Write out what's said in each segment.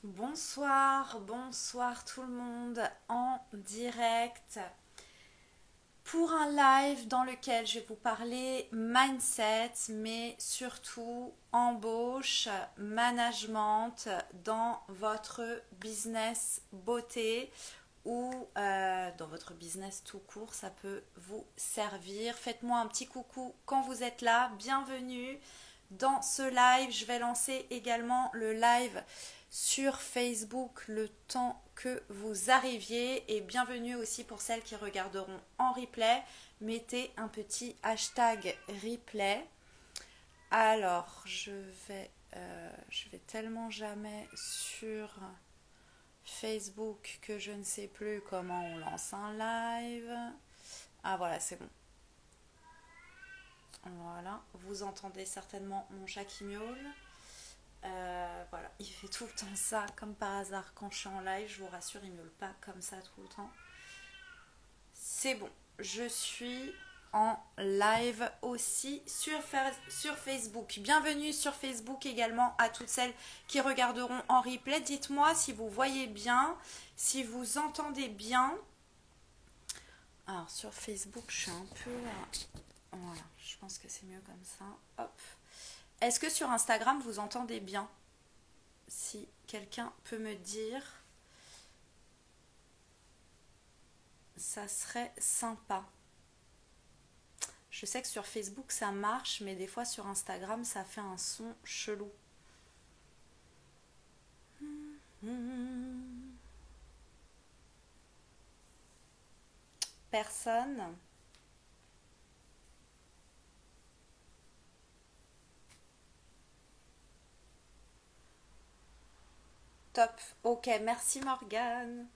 Bonsoir, bonsoir tout le monde en direct pour un live dans lequel je vais vous parler mindset, mais surtout embauche, management dans votre business beauté ou dans votre business tout court, ça peut vous servir. Faites-moi un petit coucou quand vous êtes là, bienvenue dans ce live. Je vais lancer également le live sur Facebook le temps que vous arriviez et bienvenue aussi pour celles qui regarderont en replay. Mettez un petit hashtag replay. Alors, je vais tellement jamais sur Facebook que je ne sais plus comment on lance un live. Ah voilà, c'est bon. Voilà, vous entendez certainement mon chat qui miaule. Voilà, il fait tout le temps ça, comme par hasard quand je suis en live, je vous rassure, il ne miaule pas comme ça tout le temps. C'est bon, je suis en live aussi sur Facebook. Bienvenue sur Facebook également à toutes celles qui regarderont en replay. Dites-moi si vous voyez bien, si vous entendez bien. Alors sur Facebook, je suis un peu... Voilà, je pense que c'est mieux comme ça. Hop. Est-ce que sur Instagram, vous entendez bien? Si quelqu'un peut me dire, ça serait sympa. Je sais que sur Facebook, ça marche, mais des fois sur Instagram, ça fait un son chelou. Personne. Top, ok, merci Morgane.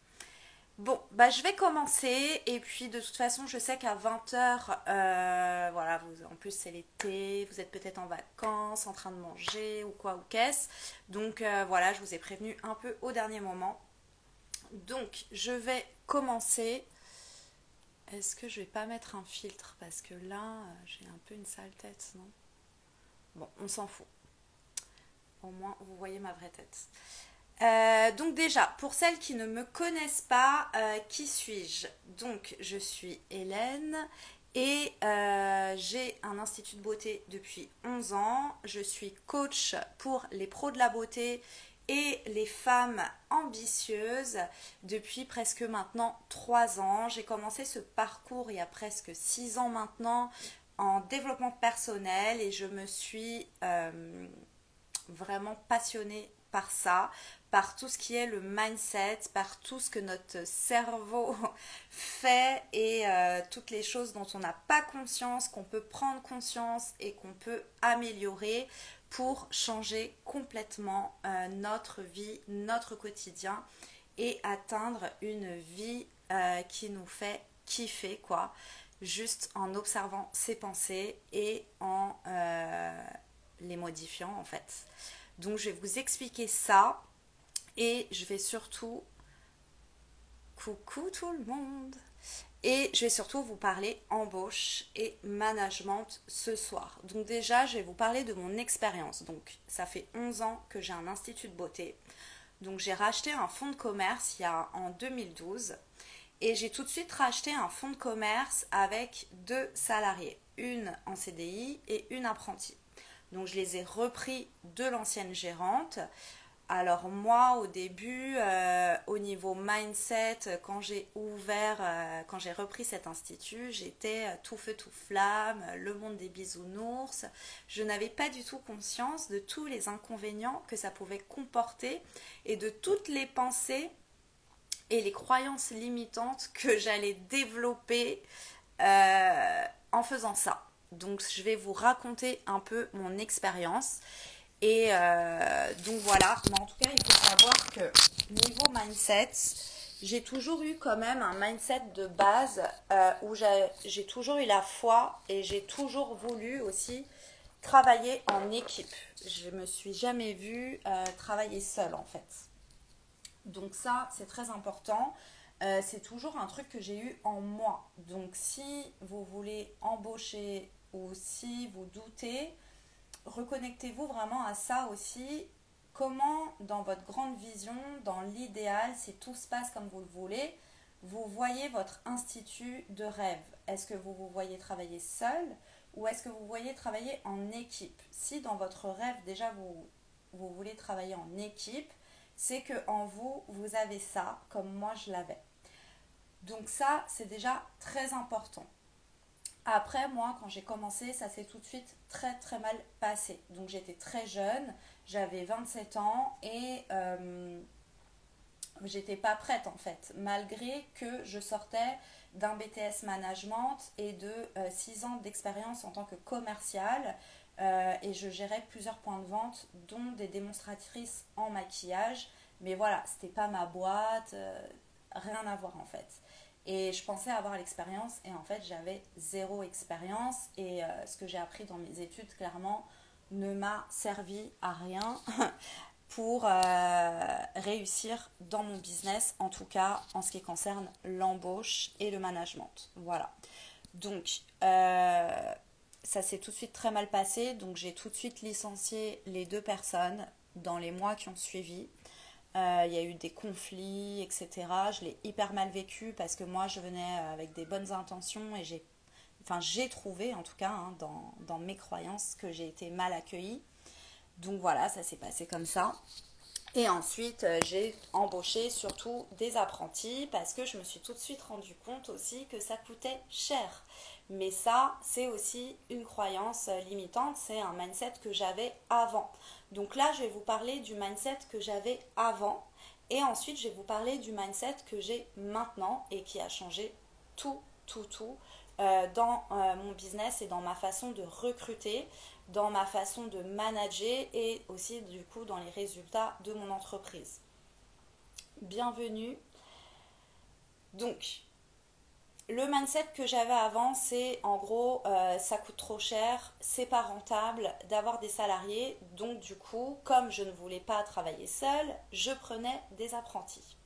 Bon, bah je vais commencer et puis de toute façon je sais qu'à 20h, voilà, en plus c'est l'été, vous êtes peut-être en vacances, en train de manger ou quoi ou qu'est-ce. Donc voilà, je vous ai prévenu un peu au dernier moment. Donc je vais commencer. Est-ce que je vais pas mettre un filtre parce que là j'ai un peu une sale tête, non? Bon, on s'en fout. Au moins vous voyez ma vraie tête. Donc déjà, pour celles qui ne me connaissent pas, qui suis-je? Donc je suis Hélène et j'ai un institut de beauté depuis 11 ans. Je suis coach pour les pros de la beauté et les femmes ambitieuses depuis presque maintenant 3 ans. J'ai commencé ce parcours il y a presque 6 ans maintenant en développement personnel et je me suis vraiment passionnée par ça, par tout ce qui est le mindset, par tout ce que notre cerveau fait et toutes les choses dont on n'a pas conscience, qu'on peut prendre conscience et qu'on peut améliorer pour changer complètement notre vie, notre quotidien et atteindre une vie qui nous fait kiffer, quoi, juste en observant ses pensées et en les modifiant en fait. Donc je vais vous expliquer ça et je vais surtout... Coucou tout le monde. Et je vais surtout vous parler embauche et management ce soir. Donc déjà, je vais vous parler de mon expérience. Donc ça fait 11 ans que j'ai un institut de beauté. Donc j'ai racheté un fonds de commerce en 2012. Et j'ai tout de suite racheté un fonds de commerce avec 2 salariés. Une en CDI et une apprentie. Donc je les ai repris de l'ancienne gérante. Alors moi au début, au niveau mindset, quand j'ai quand j'ai repris cet institut, j'étais tout feu tout flamme, le monde des bisounours. Je n'avais pas du tout conscience de tous les inconvénients que ça pouvait comporter et de toutes les pensées et les croyances limitantes que j'allais développer en faisant ça. Donc je vais vous raconter un peu mon expérience. Et donc voilà, mais en tout cas il faut savoir que niveau mindset, j'ai toujours eu quand même un mindset de base où j'ai toujours eu la foi et j'ai toujours voulu aussi travailler en équipe. Je me suis jamais vue travailler seule en fait. Donc ça c'est très important. C'est toujours un truc que j'ai eu en moi. Donc si vous voulez embaucher ou si vous doutez, reconnectez-vous vraiment à ça aussi. comment dans votre grande vision, dans l'idéal, si tout se passe comme vous le voulez, vous voyez votre institut de rêve? Est-ce que vous vous voyez travailler seul ou est-ce que vous voyez travailler en équipe? Si dans votre rêve déjà vous voulez travailler en équipe, c'est que en vous, vous avez ça comme moi je l'avais. Donc ça, c'est déjà très important. Après, moi, quand j'ai commencé, ça s'est tout de suite très très mal passé. Donc j'étais très jeune, j'avais 27 ans et j'étais pas prête en fait, malgré que je sortais d'un BTS management et de 6 ans d'expérience en tant que commerciale et je gérais plusieurs points de vente, dont des démonstratrices en maquillage. Mais voilà, c'était pas ma boîte, rien à voir en fait. Et je pensais avoir l'expérience et en fait j'avais zéro expérience et ce que j'ai appris dans mes études clairement ne m'a servi à rien pour réussir dans mon business, en tout cas en ce qui concerne l'embauche et le management. Voilà. Donc ça s'est tout de suite très mal passé, donc j'ai tout de suite licencié les 2 personnes dans les mois qui ont suivi. Il y a eu des conflits, etc. Je l'ai hyper mal vécu parce que moi je venais avec des bonnes intentions et j'ai trouvé en tout cas hein, dans mes croyances que j'ai été mal accueillie. Donc voilà, ça s'est passé comme ça. Et ensuite, j'ai embauché surtout des apprentis parce que je me suis tout de suite rendu compte aussi que ça coûtait cher. Mais ça, c'est aussi une croyance limitante, c'est un mindset que j'avais avant. Donc là, je vais vous parler du mindset que j'avais avant et ensuite, je vais vous parler du mindset que j'ai maintenant et qui a changé tout dans mon business et dans ma façon de recruter, dans ma façon de manager et aussi du coup dans les résultats de mon entreprise. Bienvenue. Donc, le mindset que j'avais avant, c'est en gros, ça coûte trop cher, c'est pas rentable d'avoir des salariés. Donc du coup, comme je ne voulais pas travailler seule, je prenais des apprentis.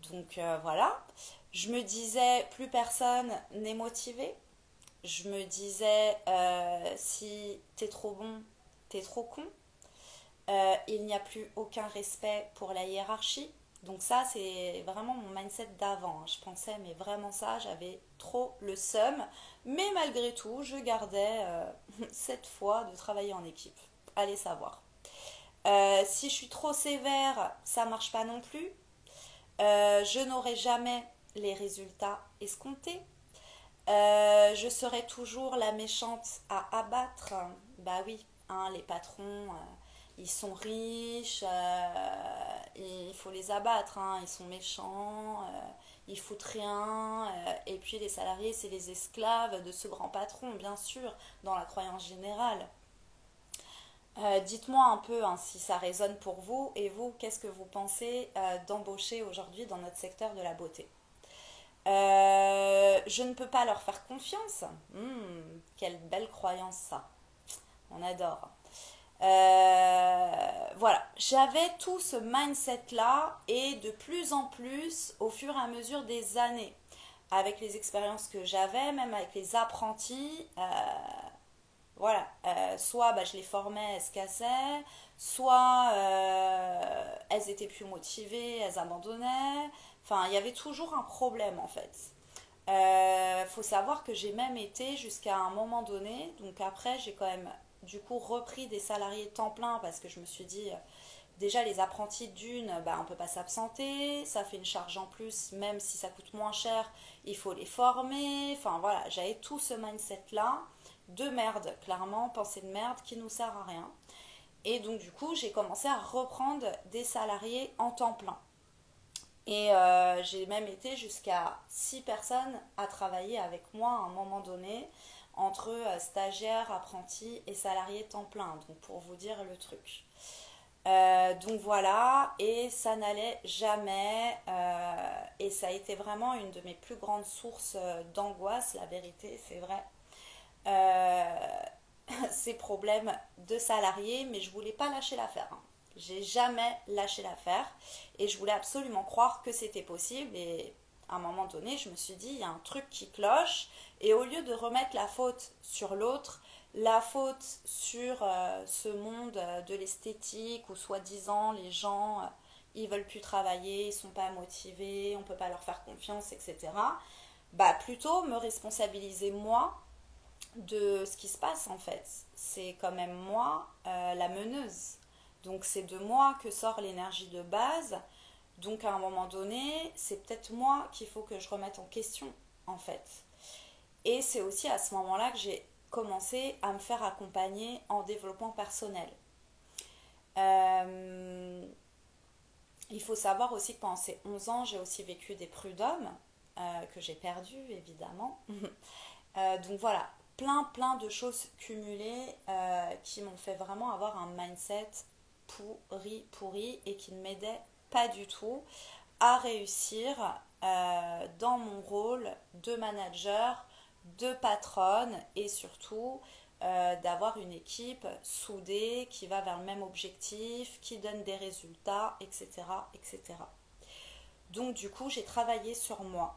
Donc voilà, je me disais, plus personne n'est motivé. Je me disais, si t'es trop bon, t'es trop con. Il n'y a plus aucun respect pour la hiérarchie. Donc ça, c'est vraiment mon mindset d'avant. Je pensais, mais vraiment ça, j'avais trop le seum. Mais malgré tout, je gardais cette foi de travailler en équipe. Allez savoir. Si je suis trop sévère, ça marche pas non plus. Je n'aurai jamais les résultats escomptés. Je serai toujours la méchante à abattre. Bah oui, hein, les patrons, ils sont riches, il faut les abattre, hein, ils sont méchants, ils foutent rien. Et puis les salariés, c'est les esclaves de ce grand patron, bien sûr, dans la croyance générale. Dites-moi un peu hein, si ça résonne pour vous et vous, qu'est-ce que vous pensez d'embaucher aujourd'hui dans notre secteur de la beauté? Je ne peux pas leur faire confiance. Quelle belle croyance ça. On adore. Voilà, j'avais tout ce mindset-là et de plus en plus, au fur et à mesure des années, avec les expériences que j'avais, même avec les apprentis, voilà, soit bah, je les formais, elles se cassaient, soit elles étaient plus motivées, elles abandonnaient. Enfin, il y avait toujours un problème en fait. Faut savoir que j'ai même été jusqu'à un moment donné, donc après j'ai quand même du coup repris des salariés temps plein parce que je me suis dit déjà les apprentis d'une, bah, on ne peut pas s'absenter, ça fait une charge en plus, même si ça coûte moins cher, il faut les former. Enfin voilà, j'avais tout ce mindset là de merde, clairement, pensée de merde qui nous sert à rien. Et donc du coup j'ai commencé à reprendre des salariés en temps plein. Et j'ai même été jusqu'à 6 personnes à travailler avec moi à un moment donné, entre stagiaires, apprentis et salariés temps plein, donc pour vous dire le truc. Donc voilà, et ça n'allait jamais, et ça a été vraiment une de mes plus grandes sources d'angoisse, la vérité, c'est vrai. Ces problèmes de salariés, mais je voulais pas lâcher l'affaire. Hein. J'ai jamais lâché l'affaire et je voulais absolument croire que c'était possible et à un moment donné je me suis dit il y a un truc qui cloche et au lieu de remettre la faute sur l'autre, la faute sur ce monde de l'esthétique où soi-disant les gens ils veulent plus travailler, ils sont pas motivés, on peut pas leur faire confiance, etc. Bah plutôt me responsabiliser moi de ce qui se passe en fait. C'est quand même moi la meneuse. Donc c'est de moi que sort l'énergie de base. Donc à un moment donné, c'est peut-être moi qu'il faut que je remette en question en fait. Et c'est aussi à ce moment-là que j'ai commencé à me faire accompagner en développement personnel. Euh, il faut savoir aussi que pendant ces 11 ans, j'ai aussi vécu des prud'hommes que j'ai perdus évidemment. Donc voilà, plein de choses cumulées qui m'ont fait vraiment avoir un mindset pourri et qui ne m'aidait pas du tout à réussir dans mon rôle de manager, de patronne et surtout d'avoir une équipe soudée qui va vers le même objectif, qui donne des résultats, etc. etc. Donc du coup, j'ai travaillé sur moi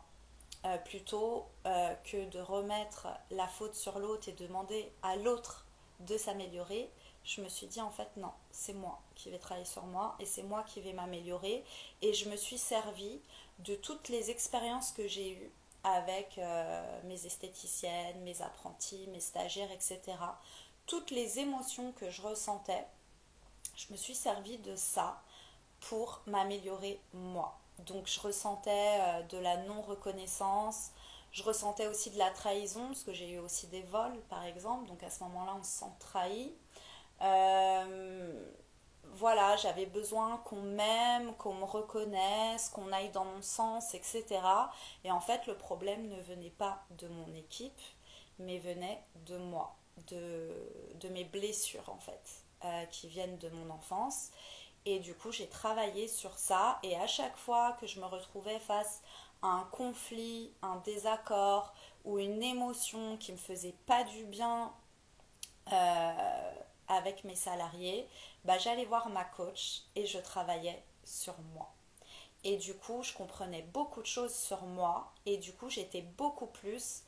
plutôt que de remettre la faute sur l'autre et demander à l'autre de s'améliorer. Je me suis dit en fait non, c'est moi qui vais travailler sur moi et c'est moi qui vais m'améliorer. Et je me suis servi de toutes les expériences que j'ai eues avec mes esthéticiennes, mes apprentis, mes stagiaires, etc. Toutes les émotions que je ressentais, je me suis servi de ça pour m'améliorer moi. Donc je ressentais de la non-reconnaissance, je ressentais aussi de la trahison, parce que j'ai eu aussi des vols par exemple, donc à ce moment-là on se sent trahi. Euh, voilà, j'avais besoin qu'on m'aime, qu'on me reconnaisse, qu'on aille dans mon sens, etc. Et en fait, le problème ne venait pas de mon équipe, mais venait de moi, de mes blessures en fait, qui viennent de mon enfance. Et du coup, j'ai travaillé sur ça. Et à chaque fois que je me retrouvais face à un conflit, un désaccord ou une émotion qui me faisait pas du bien avec mes salariés, bah, j'allais voir ma coach et je travaillais sur moi. Et du coup, je comprenais beaucoup de choses sur moi et du coup, j'étais beaucoup plus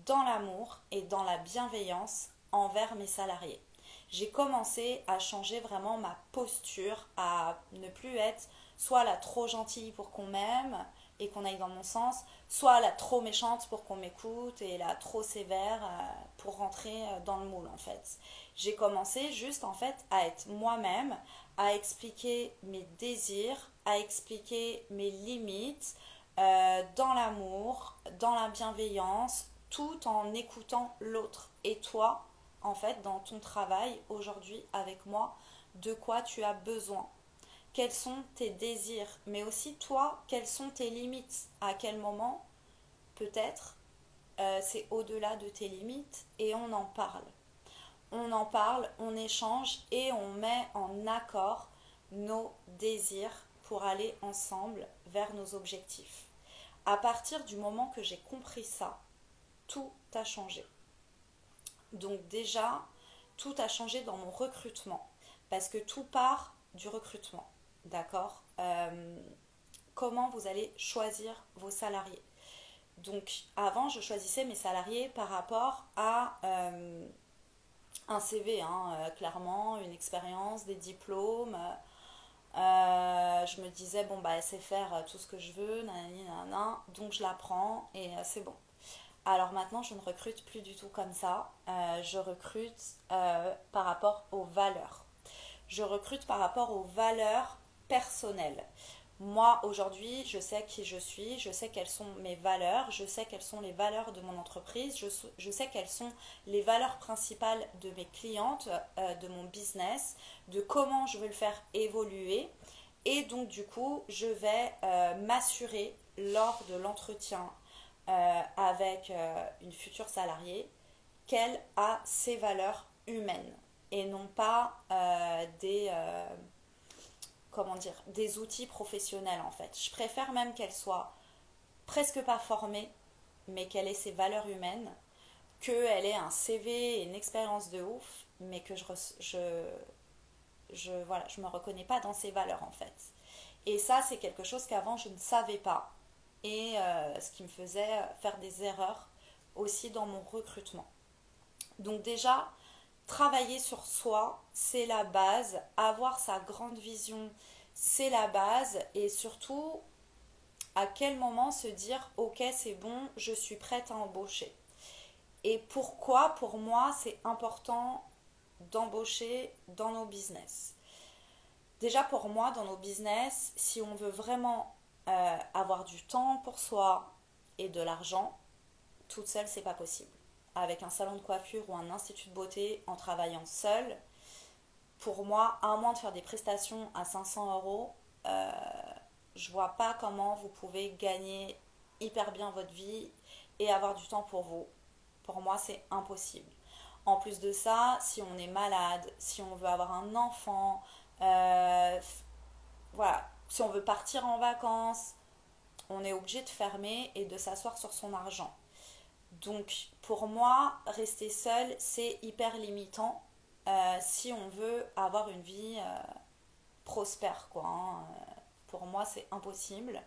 dans l'amour et dans la bienveillance envers mes salariés. J'ai commencé à changer vraiment ma posture, à ne plus être soit la trop gentille pour qu'on m'aime et qu'on aille dans mon sens, soit la trop méchante pour qu'on m'écoute et la trop sévère pour rentrer dans le moule en fait. J'ai commencé juste en fait à être moi-même, à expliquer mes désirs, à expliquer mes limites dans l'amour, dans la bienveillance, tout en écoutant l'autre. Et toi, en fait, dans ton travail aujourd'hui avec moi, de quoi tu as besoin, quels sont tes désirs, mais aussi toi, quelles sont tes limites, à quel moment peut-être c'est au-delà de tes limites et on en parle. On en parle, on échange et on met en accord nos désirs pour aller ensemble vers nos objectifs. À partir du moment que j'ai compris ça, tout a changé. Donc déjà, tout a changé dans mon recrutement parce que tout part du recrutement. D'accord. Comment vous allez choisir vos salariés. Donc avant, je choisissais mes salariés par rapport à un CV, hein, clairement, une expérience, des diplômes. Je me disais, bon, bah, elle sait faire tout ce que je veux, nanani, nanana, donc je la prends et c'est bon. Alors maintenant, je ne recrute plus du tout comme ça. Je recrute par rapport aux valeurs. Je recrute par rapport aux valeurs personnelles. Moi, aujourd'hui, je sais qui je suis, je sais quelles sont mes valeurs, je sais quelles sont les valeurs de mon entreprise, je sais quelles sont les valeurs principales de mes clientes, de mon business, de comment je veux le faire évoluer. Et donc, du coup, je vais m'assurer lors de l'entretien avec une future salariée qu'elle a ses valeurs humaines et non pas comment dire, des outils professionnels en fait. Je préfère même qu'elle soit presque pas formée, mais qu'elle ait ses valeurs humaines, qu'elle ait un CV et une expérience de ouf, mais que voilà, je me reconnais pas dans ses valeurs en fait. Et ça, c'est quelque chose qu'avant je ne savais pas. Et ce qui me faisait faire des erreurs aussi dans mon recrutement. Donc déjà, travailler sur soi, c'est la base. Avoir sa grande vision, c'est la base. Et surtout, à quel moment se dire, ok, c'est bon, je suis prête à embaucher. Et pourquoi, pour moi, c'est important d'embaucher dans nos business. Déjà pour moi, dans nos business, si on veut vraiment avoir du temps pour soi et de l'argent, toute seule, c'est pas possible. Avec un salon de coiffure ou un institut de beauté, en travaillant seule, pour moi, à moins de faire des prestations à 500 €, je vois pas comment vous pouvez gagner hyper bien votre vie et avoir du temps pour vous. Pour moi, c'est impossible. En plus de ça, si on est malade, si on veut avoir un enfant, euh, voilà, si on veut partir en vacances, on est obligé de fermer et de s'asseoir sur son argent. Donc, pour moi, rester seul, c'est hyper limitant si on veut avoir une vie prospère, quoi, hein. Pour moi, c'est impossible.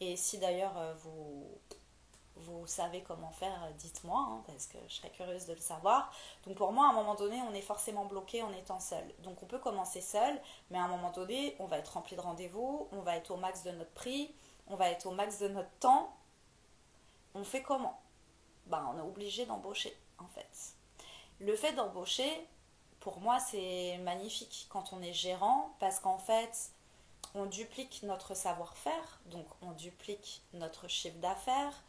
Et si d'ailleurs vous savez comment faire, dites-moi, hein, parce que je serais curieuse de le savoir. Donc pour moi, à un moment donné, on est forcément bloqué en étant seul. Donc on peut commencer seul, mais à un moment donné, on va être rempli de rendez-vous, on va être au max de notre prix, on va être au max de notre temps. On fait comment? Ben, on est obligé d'embaucher, en fait. Le fait d'embaucher, pour moi, c'est magnifique quand on est gérant, parce qu'en fait, on duplique notre savoir-faire, donc on duplique notre chiffre d'affaires,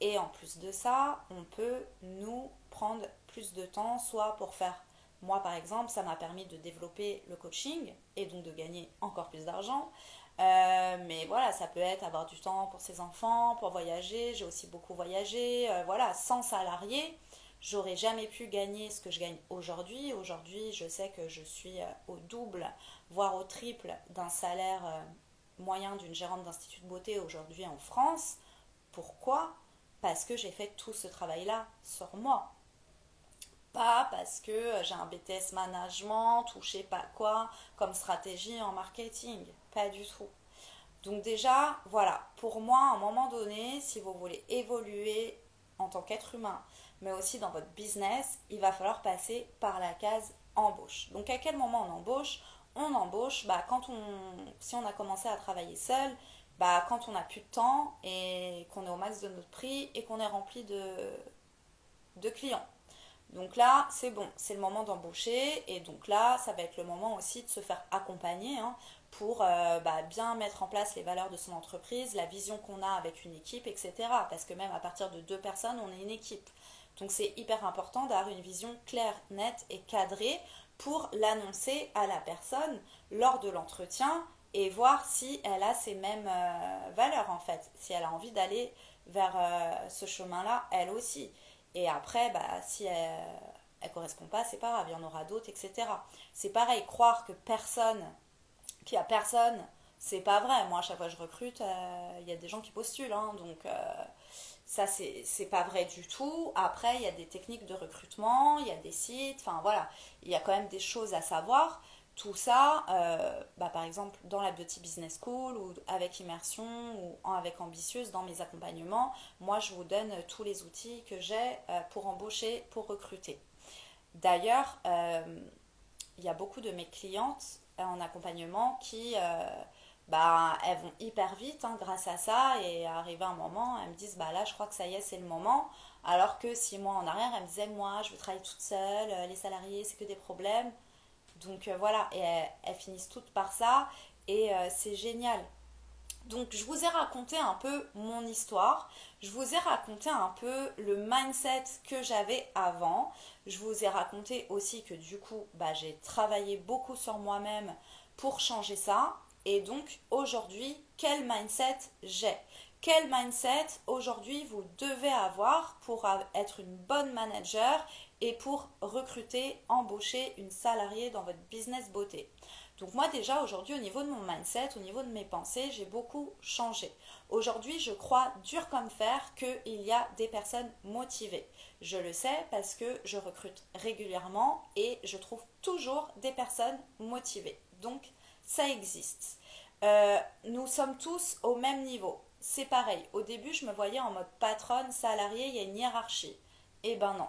et en plus de ça, on peut nous prendre plus de temps, soit pour faire, moi par exemple, ça m'a permis de développer le coaching et donc de gagner encore plus d'argent. Mais voilà, ça peut être avoir du temps pour ses enfants, pour voyager. J'ai aussi beaucoup voyagé. Voilà, sans salarié, j'aurais jamais pu gagner ce que je gagne aujourd'hui. Aujourd'hui, je sais que je suis au double, voire au triple d'un salaire moyen d'une gérante d'institut de beauté aujourd'hui en France. Pourquoi? Parce que j'ai fait tout ce travail-là sur moi. Pas parce que j'ai un BTS management ou je sais pas quoi comme stratégie en marketing. Pas du tout. Donc déjà, voilà, pour moi, à un moment donné, si vous voulez évoluer en tant qu'être humain, mais aussi dans votre business, il va falloir passer par la case embauche. Donc à quel moment on embauche? On embauche si on a commencé à travailler seul, quand on n'a plus de temps et qu'on est au max de notre prix et qu'on est rempli de clients. Donc là, c'est bon, c'est le moment d'embaucher et donc là, ça va être le moment aussi de se faire accompagner, hein, pour bien mettre en place les valeurs de son entreprise, la vision qu'on a avec une équipe, etc. Parce que même à partir de 2 personnes, on est une équipe. Donc c'est hyper important d'avoir une vision claire, nette et cadrée pour l'annoncer à la personne lors de l'entretien et voir si elle a ces mêmes valeurs en fait, si elle a envie d'aller vers ce chemin-là, elle aussi. Et après, si elle correspond pas, c'est pas grave, il y en aura d'autres, etc. C'est pareil, croire que qu'il y a personne, c'est pas vrai. Moi, à chaque fois que je recrute, il y a des gens qui postulent, hein, donc ça, c'est pas vrai du tout. Après, il y a des techniques de recrutement, il y a des sites, enfin voilà, il y a quand même des choses à savoir. Tout ça, par exemple, dans la Beauty Business School ou avec Immersion ou avec Ambitieuse, dans mes accompagnements, moi, je vous donne tous les outils que j'ai pour embaucher, pour recruter. D'ailleurs, il y a beaucoup de mes clientes en accompagnement qui, elles vont hyper vite, hein, grâce à ça, et arrivé un moment, elles me disent, là, je crois que ça y est, c'est le moment. Alors que 6 mois en arrière, elles me disaient, moi, je veux travailler toute seule, les salariés, c'est que des problèmes. Donc voilà, et elles finissent toutes par ça, et c'est génial. Donc je vous ai raconté un peu mon histoire, je vous ai raconté un peu le mindset que j'avais avant, je vous ai raconté aussi que du coup j'ai travaillé beaucoup sur moi-même pour changer ça, et donc aujourd'hui quel mindset j'ai? Quel mindset aujourd'hui vous devez avoir pour être une bonne manager et pour recruter, embaucher une salariée dans votre business beauté? Donc moi déjà aujourd'hui au niveau de mon mindset, au niveau de mes pensées, j'ai beaucoup changé. Aujourd'hui je crois dur comme fer qu'il y a des personnes motivées. Je le sais parce que je recrute régulièrement et je trouve toujours des personnes motivées. Donc ça existe. Nous sommes tous au même niveau. C'est pareil. Au début je me voyais en mode patronne, salarié, il y a une hiérarchie. Eh ben non.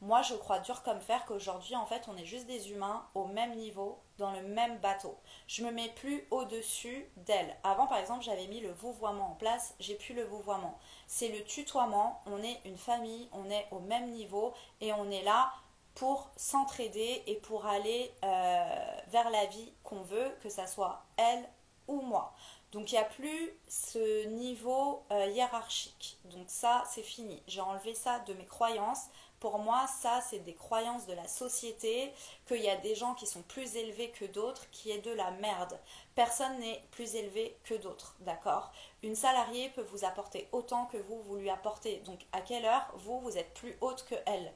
moi je crois dur comme fer qu'aujourd'hui en fait on est juste des humains au même niveau, dans le même bateau. Je me mets plus au-dessus d'elle. Avant par exemple j'avais mis le vouvoiement en place, j'ai plus le vouvoiement. C'est le tutoiement, on est une famille, on est au même niveau et on est là pour s'entraider et pour aller vers la vie qu'on veut, que ça soit elle ou moi. Donc il n'y a plus ce niveau hiérarchique. Donc ça, c'est fini. J'ai enlevé ça de mes croyances. Pour moi, ça, c'est des croyances de la société, qu'il y a des gens qui sont plus élevés que d'autres, qui est de la merde. Personne n'est plus élevé que d'autres, d'accord? Une salariée peut vous apporter autant que vous lui apportez. Donc à quelle heure, vous êtes plus haute que elle?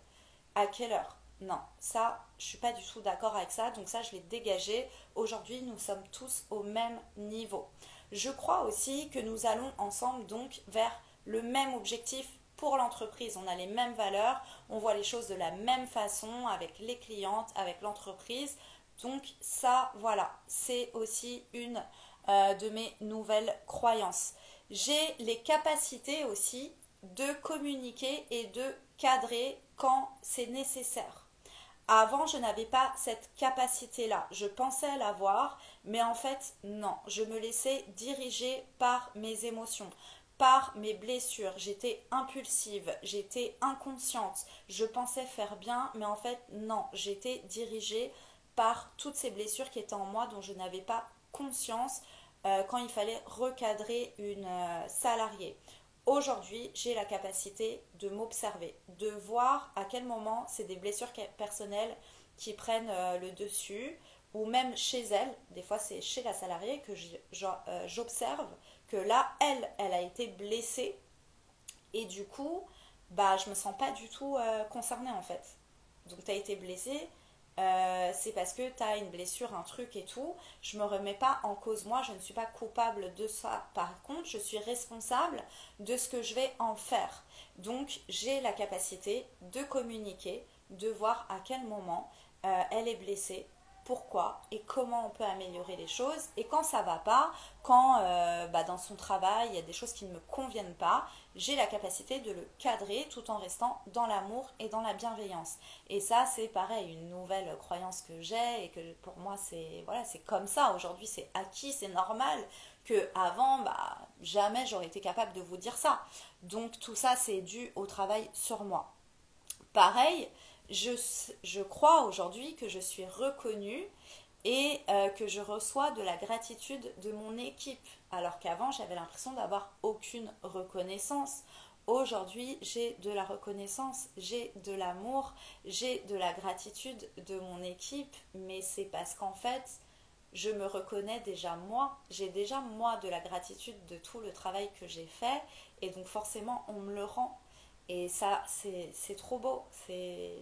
À quelle heure? Non, ça, je suis pas du tout d'accord avec ça. Donc ça, je l'ai dégagé. Aujourd'hui, nous sommes tous au même niveau. Je crois aussi que nous allons ensemble donc vers le même objectif pour l'entreprise. On a les mêmes valeurs, on voit les choses de la même façon avec les clientes, avec l'entreprise. Donc ça, voilà, c'est aussi une de mes nouvelles croyances. J'ai les capacités aussi de communiquer et de cadrer quand c'est nécessaire. Avant, je n'avais pas cette capacité-là. Je pensais l'avoir, mais en fait, non. Je me laissais diriger par mes émotions, par mes blessures. J'étais impulsive, j'étais inconsciente. Je pensais faire bien, mais en fait, non. J'étais dirigée par toutes ces blessures qui étaient en moi dont je n'avais pas conscience quand il fallait recadrer une salariée. Aujourd'hui, j'ai la capacité de m'observer, de voir à quel moment c'est des blessures personnelles qui prennent le dessus, ou même chez elle, des fois c'est chez la salariée que j'observe que là, elle a été blessée, et du coup, bah, je me sens pas du tout concernée en fait. Donc tu as été blessée, c'est parce que tu as une blessure, un truc et tout. Je me remets pas en cause moi, je ne suis pas coupable de ça. Par contre, je suis responsable de ce que je vais en faire. Donc, j'ai la capacité de communiquer, de voir à quel moment elle est blessée, pourquoi et comment on peut améliorer les choses. Et quand ça va pas, quand bah, dans son travail il y a des choses qui ne me conviennent pas, j'ai la capacité de le cadrer tout en restant dans l'amour et dans la bienveillance. Et ça, c'est pareil, une nouvelle croyance que j'ai et que pour moi, c'est voilà, c'est comme ça. Aujourd'hui, c'est acquis, c'est normal que avant, bah, jamais j'aurais été capable de vous dire ça. Donc tout ça, c'est dû au travail sur moi. Pareil, je crois aujourd'hui que je suis reconnue et que je reçois de la gratitude de mon équipe. Alors qu'avant, j'avais l'impression d'avoir aucune reconnaissance. Aujourd'hui, j'ai de la reconnaissance, j'ai de l'amour, j'ai de la gratitude de mon équipe, mais c'est parce qu'en fait, je me reconnais déjà moi. J'ai déjà moi de la gratitude de tout le travail que j'ai fait, et donc forcément, on me le rend. Et ça, c'est trop beau,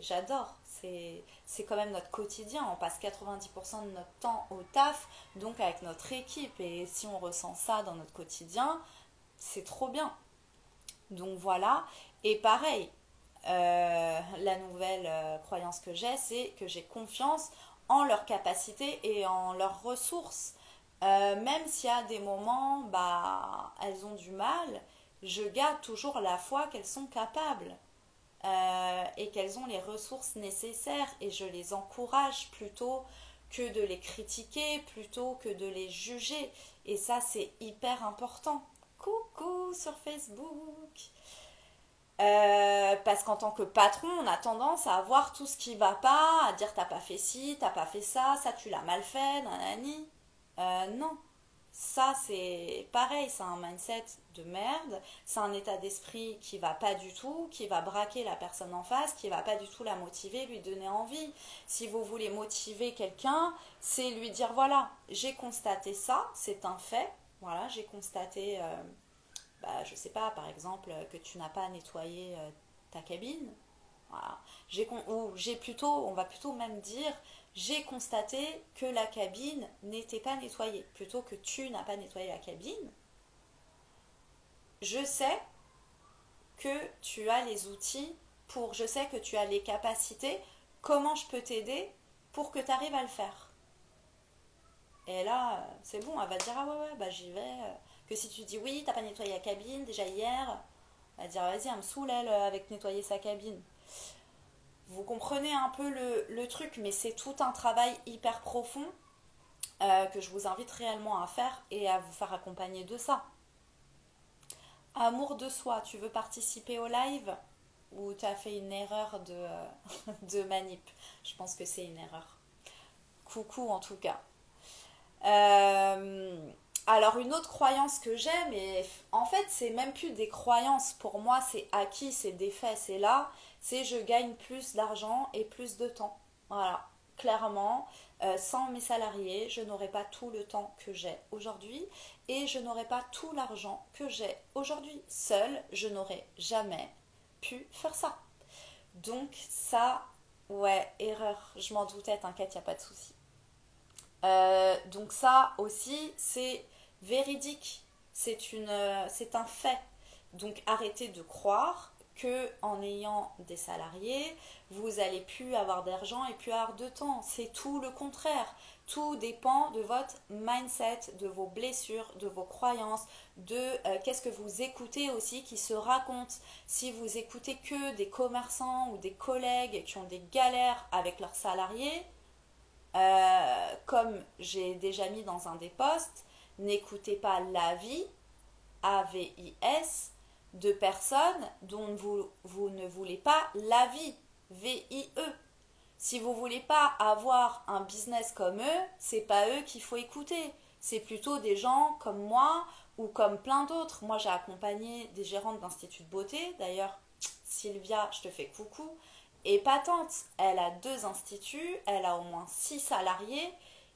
j'adore, c'est quand même notre quotidien, on passe 90% de notre temps au taf, donc avec notre équipe, et si on ressent ça dans notre quotidien, c'est trop bien. Donc voilà, et pareil, la nouvelle croyance que j'ai, c'est que j'ai confiance en leurs capacités et en leurs ressources. Même s'il y a des moments, bah, elles ont du mal, je garde toujours la foi qu'elles sont capables et qu'elles ont les ressources nécessaires et je les encourage plutôt que de les critiquer, plutôt que de les juger. Et ça, c'est hyper important. Coucou sur Facebook. Parce qu'en tant que patron, on a tendance à voir tout ce qui va pas, à dire t'as pas fait ci, t'as pas fait ça tu l'as mal fait, nanani. Non, ça c'est pareil, c'est un mindset de merde, c'est un état d'esprit qui va pas du tout, qui va braquer la personne en face, qui va pas du tout la motiver, lui donner envie. Si vous voulez motiver quelqu'un, c'est lui dire voilà, j'ai constaté ça, c'est un fait, voilà, j'ai constaté bah, je sais pas, par exemple, que tu n'as pas nettoyé ta cabine. Voilà. Ou j'ai plutôt, on va plutôt même dire, j'ai constaté que la cabine n'était pas nettoyée. Plutôt que tu n'as pas nettoyé la cabine, je sais que tu as les outils je sais que tu as les capacités, comment je peux t'aider pour que tu arrives à le faire. Et là, c'est bon, elle va dire, ah ouais, bah j'y vais. Que si tu dis oui, t'as pas nettoyé la cabine déjà hier, elle va dire vas-y, elle me saoule elle avec nettoyer sa cabine. Vous comprenez un peu le truc, mais c'est tout un travail hyper profond que je vous invite réellement à faire et à vous faire accompagner de ça. Amour de soi, tu veux participer au live ou tu as fait une erreur de manip? Je pense que c'est une erreur. Coucou en tout cas. Euh, alors une autre croyance que j'ai, mais en fait c'est même plus des croyances, pour moi c'est acquis, c'est des faits, c'est là, c'est je gagne plus d'argent et plus de temps. Voilà, clairement, sans mes salariés, je n'aurais pas tout le temps que j'ai aujourd'hui et je n'aurais pas tout l'argent que j'ai aujourd'hui. Seule, je n'aurais jamais pu faire ça. Donc ça, ouais, erreur, je m'en doutais, t'inquiète, y a pas de souci. Donc ça aussi, c'est véridique, c'est un fait. Donc arrêtez de croire que en ayant des salariés, vous allez plus avoir d'argent et plus avoir de temps. C'est tout le contraire. Tout dépend de votre mindset, de vos blessures, de vos croyances, de qu'est-ce que vous écoutez aussi qui se raconte. Si vous écoutez que des commerçants ou des collègues qui ont des galères avec leurs salariés, comme j'ai déjà mis dans un des posts, n'écoutez pas l'avis, AVIS, de personnes dont vous ne voulez pas l'avis, VIE. Si vous ne voulez pas avoir un business comme eux, c'est pas eux qu'il faut écouter. C'est plutôt des gens comme moi ou comme plein d'autres. Moi, j'ai accompagné des gérantes d'instituts de beauté. D'ailleurs, Sylvia, je te fais coucou. Et patente, elle a 2 instituts, elle a au moins 6 salariés.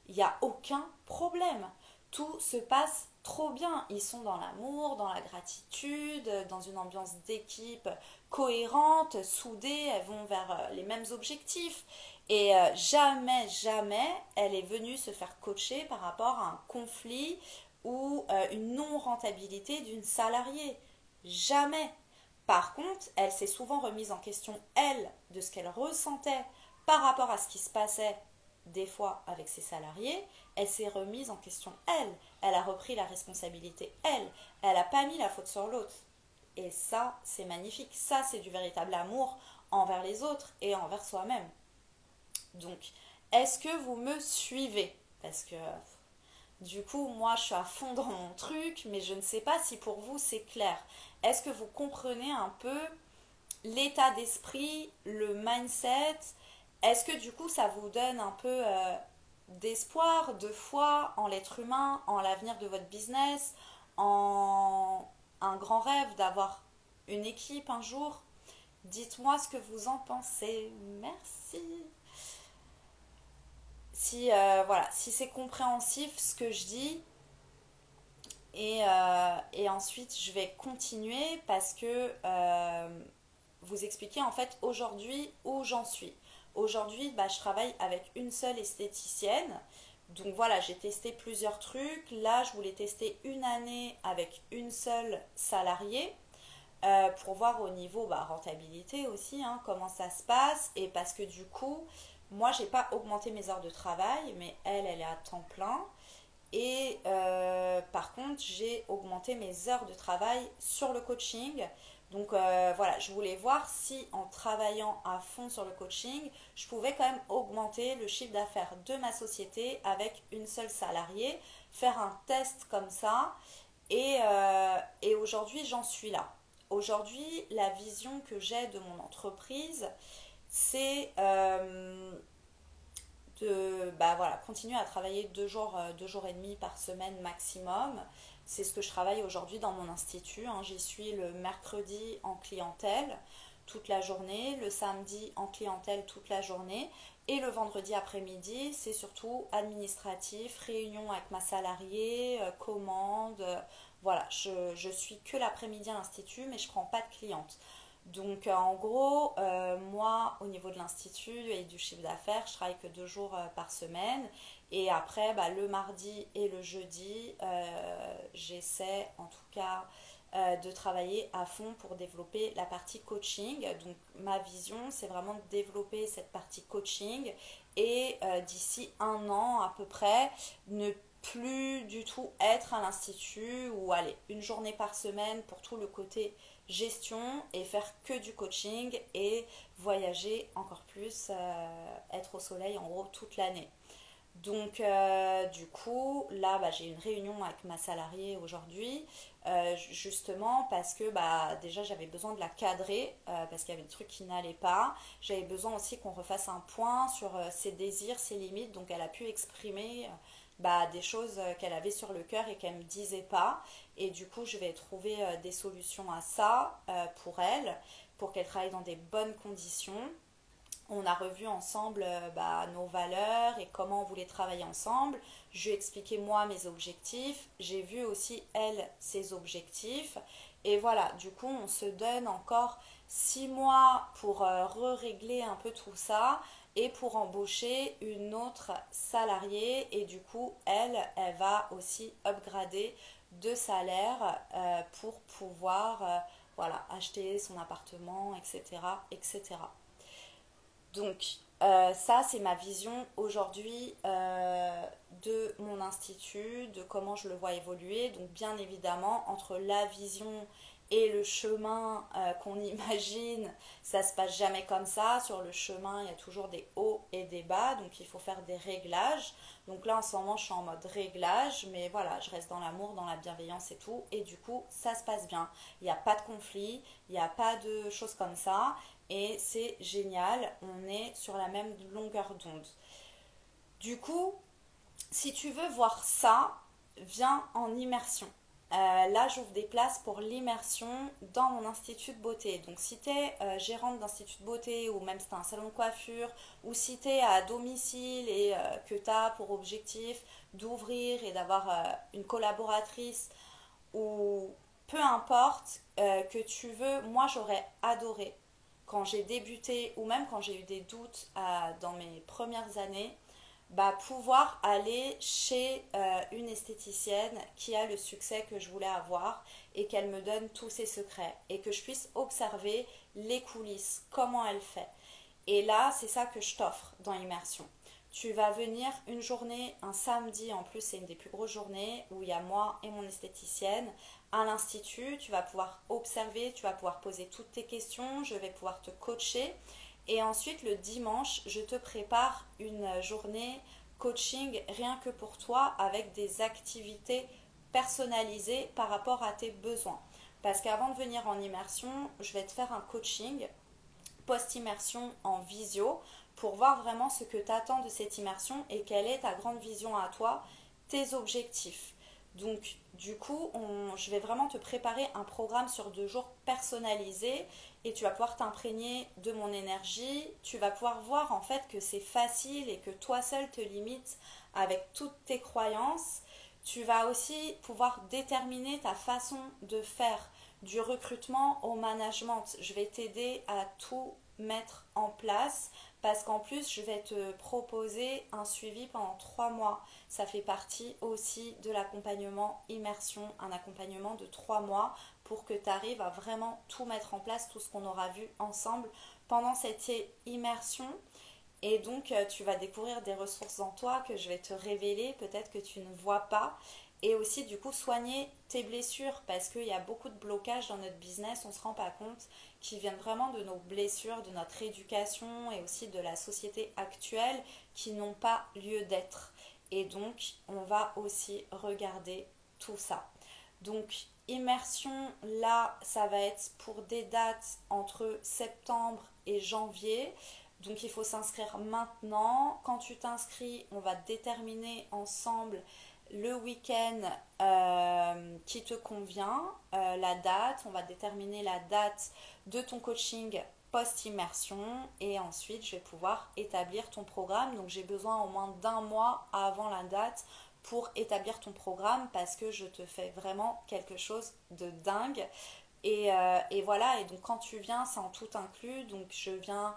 Il n'y a aucun problème. Tout se passe trop bien. Ils sont dans l'amour, dans la gratitude, dans une ambiance d'équipe cohérente, soudée. Elles vont vers les mêmes objectifs. Et jamais, jamais, elle est venue se faire coacher par rapport à un conflit ou une non-rentabilité d'une salariée. Jamais. Par contre, elle s'est souvent remise en question, elle, de ce qu'elle ressentait par rapport à ce qui se passait des fois avec ses salariés. Elle s'est remise en question, elle. Elle a repris la responsabilité, elle. Elle n'a pas mis la faute sur l'autre. Et ça, c'est magnifique. Ça, c'est du véritable amour envers les autres et envers soi-même. Donc, est-ce que vous me suivez? Parce que du coup, moi, je suis à fond dans mon truc, mais je ne sais pas si pour vous, c'est clair. Est-ce que vous comprenez un peu l'état d'esprit, le mindset? Est-ce que du coup, ça vous donne un peu d'espoir, de foi en l'être humain, en l'avenir de votre business, en un grand rêve d'avoir une équipe un jour? Dites-moi ce que vous en pensez. Merci. Si, voilà, si c'est compréhensif ce que je dis, et ensuite je vais continuer parce que vous expliquer en fait aujourd'hui où j'en suis. Aujourd'hui, bah, je travaille avec une seule esthéticienne. Donc voilà, j'ai testé plusieurs trucs. Là, je voulais tester une année avec une seule salariée pour voir au niveau bah, rentabilité aussi, hein, comment ça se passe. Et parce que du coup, moi, j'ai pas augmenté mes heures de travail, mais elle est à temps plein. Et par contre, j'ai augmenté mes heures de travail sur le coaching. Donc voilà, je voulais voir si en travaillant à fond sur le coaching, je pouvais quand même augmenter le chiffre d'affaires de ma société avec une seule salariée, faire un test comme ça. Et aujourd'hui, j'en suis là. Aujourd'hui, la vision que j'ai de mon entreprise, c'est de bah voilà, continuer à travailler 2 jours et demi par semaine maximum. C'est ce que je travaille aujourd'hui dans mon institut, hein. J'y suis le mercredi en clientèle toute la journée, le samedi en clientèle toute la journée et le vendredi après-midi, c'est surtout administratif, réunion avec ma salariée, commande. Voilà, je suis que l'après-midi à l'institut, mais je ne prends pas de clientes. Donc en gros, moi au niveau de l'institut et du chiffre d'affaires, je travaille que 2 jours par semaine. Et après, bah, le mardi et le jeudi, j'essaie en tout cas de travailler à fond pour développer la partie coaching. Donc ma vision, c'est vraiment de développer cette partie coaching et d'ici 1 an à peu près, ne plus du tout être à l'institut ou aller une journée par semaine pour tout le côté gestion et faire que du coaching et voyager encore plus, être au soleil en gros toute l'année. Donc, du coup, là, j'ai une réunion avec ma salariée aujourd'hui, justement parce que déjà j'avais besoin de la cadrer, parce qu'il y avait des trucs qui n'allaient pas. J'avais besoin aussi qu'on refasse un point sur ses désirs, ses limites. Donc, elle a pu exprimer des choses qu'elle avait sur le cœur et qu'elle ne me disait pas. Et du coup, je vais trouver des solutions à ça pour elle, pour qu'elle travaille dans des bonnes conditions. On a revu ensemble nos valeurs et comment on voulait travailler ensemble. Je lui ai expliqué moi mes objectifs. J'ai vu aussi elle ses objectifs. Et voilà, du coup on se donne encore 6 mois pour régler un peu tout ça et pour embaucher une autre salariée. Et du coup elle va aussi upgrader de salaire pour pouvoir voilà, acheter son appartement, etc. etc. Donc, ça, c'est ma vision aujourd'hui de mon institut, de comment je le vois évoluer. Donc, bien évidemment, entre la vision et le chemin qu'on imagine, ça se passe jamais comme ça. Sur le chemin, il y a toujours des hauts et des bas, donc il faut faire des réglages. Donc là, en ce moment, je suis en mode réglage, mais voilà, je reste dans l'amour, dans la bienveillance et tout. Et du coup, ça se passe bien. Il n'y a pas de conflit, il n'y a pas de choses comme ça. Et c'est génial, on est sur la même longueur d'onde. Du coup, si tu veux voir ça, viens en immersion. Là, j'ouvre des places pour l'immersion dans mon institut de beauté. Donc, si tu es gérante d'institut de beauté ou même si tu as un salon de coiffure ou si tu es à domicile et que tu as pour objectif d'ouvrir et d'avoir une collaboratrice ou peu importe que tu veux, moi j'aurais adoré quand j'ai débuté ou même quand j'ai eu des doutes dans mes premières années, pouvoir aller chez une esthéticienne qui a le succès que je voulais avoir et qu'elle me donne tous ses secrets et que je puisse observer les coulisses, comment elle fait. Et là, c'est ça que je t'offre dans Immersion. Tu vas venir une journée, un samedi, en plus c'est une des plus grosses journées où il y a moi et mon esthéticienne à l'institut. Tu vas pouvoir observer, tu vas pouvoir poser toutes tes questions, je vais pouvoir te coacher. Et ensuite le dimanche, je te prépare une journée coaching rien que pour toi avec des activités personnalisées par rapport à tes besoins. Parce qu'avant de venir en immersion, je vais te faire un coaching post-immersion en visio pour voir vraiment ce que tu attends de cette immersion et quelle est ta grande vision à toi, tes objectifs. Donc du coup, je vais vraiment te préparer un programme sur 2 jours personnalisé et tu vas pouvoir t'imprégner de mon énergie. Tu vas pouvoir voir en fait que c'est facile et que toi seul te limites avec toutes tes croyances. Tu vas aussi pouvoir déterminer ta façon de faire du recrutement au management. Je vais t'aider à tout mettre en place parce qu'en plus je vais te proposer un suivi pendant 3 mois. Ça fait partie aussi de l'accompagnement immersion, un accompagnement de 3 mois pour que tu arrives à vraiment tout mettre en place, tout ce qu'on aura vu ensemble pendant cette immersion. Et donc tu vas découvrir des ressources en toi que je vais te révéler, peut-être que tu ne vois pas. Et aussi du coup soigner tes blessures parce qu'il y a beaucoup de blocages dans notre business, on ne se rend pas compte, qui viennent vraiment de nos blessures, de notre éducation et aussi de la société actuelle qui n'ont pas lieu d'être. Et donc on va aussi regarder tout ça. Donc immersion là, ça va être pour des dates entre septembre et janvier. Donc il faut s'inscrire maintenant. Quand tu t'inscris, on va déterminer ensemble le week-end qui te convient, la date. On va déterminer la date de ton coaching post-immersion et ensuite je vais pouvoir établir ton programme. Donc j'ai besoin au moins d'1 mois avant la date pour établir ton programme parce que je te fais vraiment quelque chose de dingue. Et voilà, et donc quand tu viens, c'est en tout inclus. Donc je viens,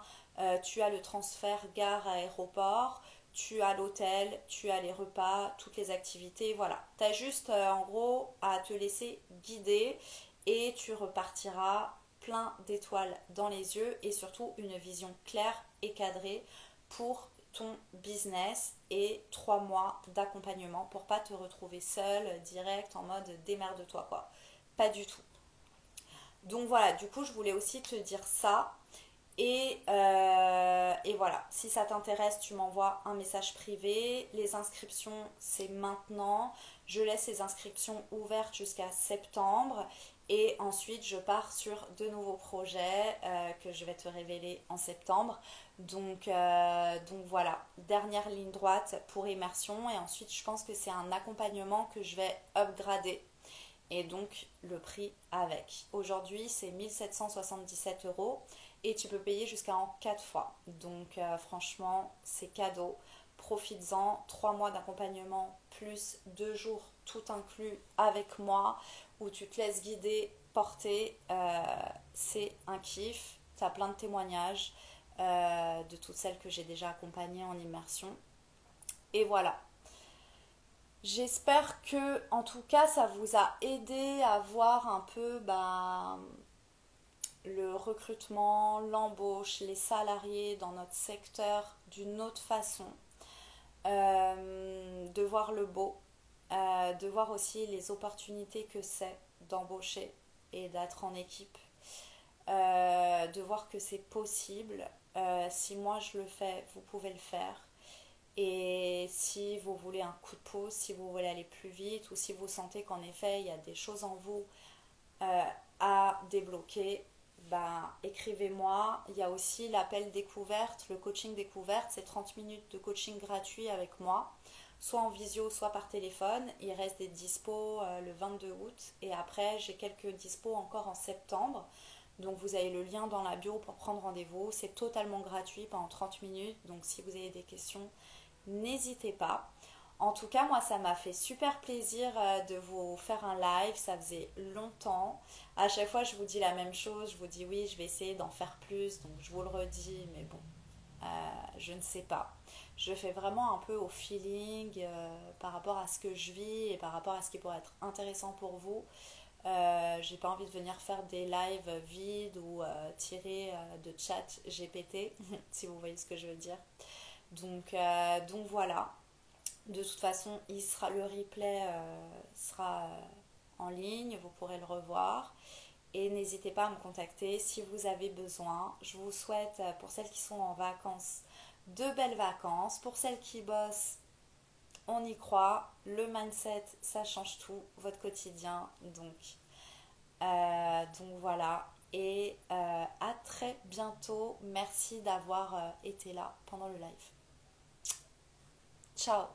tu as le transfert gare-aéroport, tu as l'hôtel, tu as les repas, toutes les activités, voilà. Tu as juste en gros à te laisser guider et tu repartiras plein d'étoiles dans les yeux et surtout une vision claire et cadrée pour ton business et 3 mois d'accompagnement pour pas te retrouver seule, direct, en mode démerde-toi quoi. Pas du tout. Donc voilà, du coup je voulais aussi te dire ça. Et voilà, si ça t'intéresse, tu m'envoies un message privé. Les inscriptions, c'est maintenant. Je laisse les inscriptions ouvertes jusqu'à septembre. Et ensuite, je pars sur de nouveaux projets que je vais te révéler en septembre. Donc voilà, dernière ligne droite pour immersion. Et ensuite, je pense que c'est un accompagnement que je vais upgrader et donc le prix avec. Aujourd'hui, c'est 1777 € et tu peux payer jusqu'à en 4 fois. Donc franchement, c'est cadeau. Profites-en, 3 mois d'accompagnement plus 2 jours tout inclus avec moi où tu te laisses guider, porter. C'est un kiff. Tu as plein de témoignages de toutes celles que j'ai déjà accompagnées en immersion. Et voilà. J'espère que, en tout cas, ça vous a aidé à voir un peu le recrutement, l'embauche, les salariés dans notre secteur d'une autre façon, de voir le beau, de voir aussi les opportunités que c'est d'embaucher et d'être en équipe, de voir que c'est possible. Si moi je le fais, vous pouvez le faire. Et si vous voulez un coup de pouce, si vous voulez aller plus vite ou si vous sentez qu'en effet il y a des choses en vous à débloquer, écrivez-moi. Il y a aussi l'appel découverte, le coaching découverte, c'est 30 minutes de coaching gratuit avec moi, soit en visio, soit par téléphone. Il reste des dispos le 22 août et après j'ai quelques dispos encore en septembre. Donc vous avez le lien dans la bio pour prendre rendez-vous. C'est totalement gratuit pendant 30 minutes. Donc si vous avez des questions, n'hésitez pas. En tout cas, moi, ça m'a fait super plaisir de vous faire un live. Ça faisait longtemps. À chaque fois, je vous dis la même chose. Je vous dis oui, je vais essayer d'en faire plus. Donc, je vous le redis. Mais bon, je ne sais pas. Je fais vraiment un peu au feeling par rapport à ce que je vis et par rapport à ce qui pourrait être intéressant pour vous. J'ai pas envie de venir faire des lives vides ou tirés de chat GPT, si vous voyez ce que je veux dire. Donc voilà. De toute façon, le replay sera en ligne, vous pourrez le revoir. Et n'hésitez pas à me contacter si vous avez besoin. Je vous souhaite, pour celles qui sont en vacances, de belles vacances. Pour celles qui bossent, on y croit. Le mindset, ça change tout, votre quotidien. Donc voilà. Et à très bientôt. Merci d'avoir été là pendant le live. Ciao.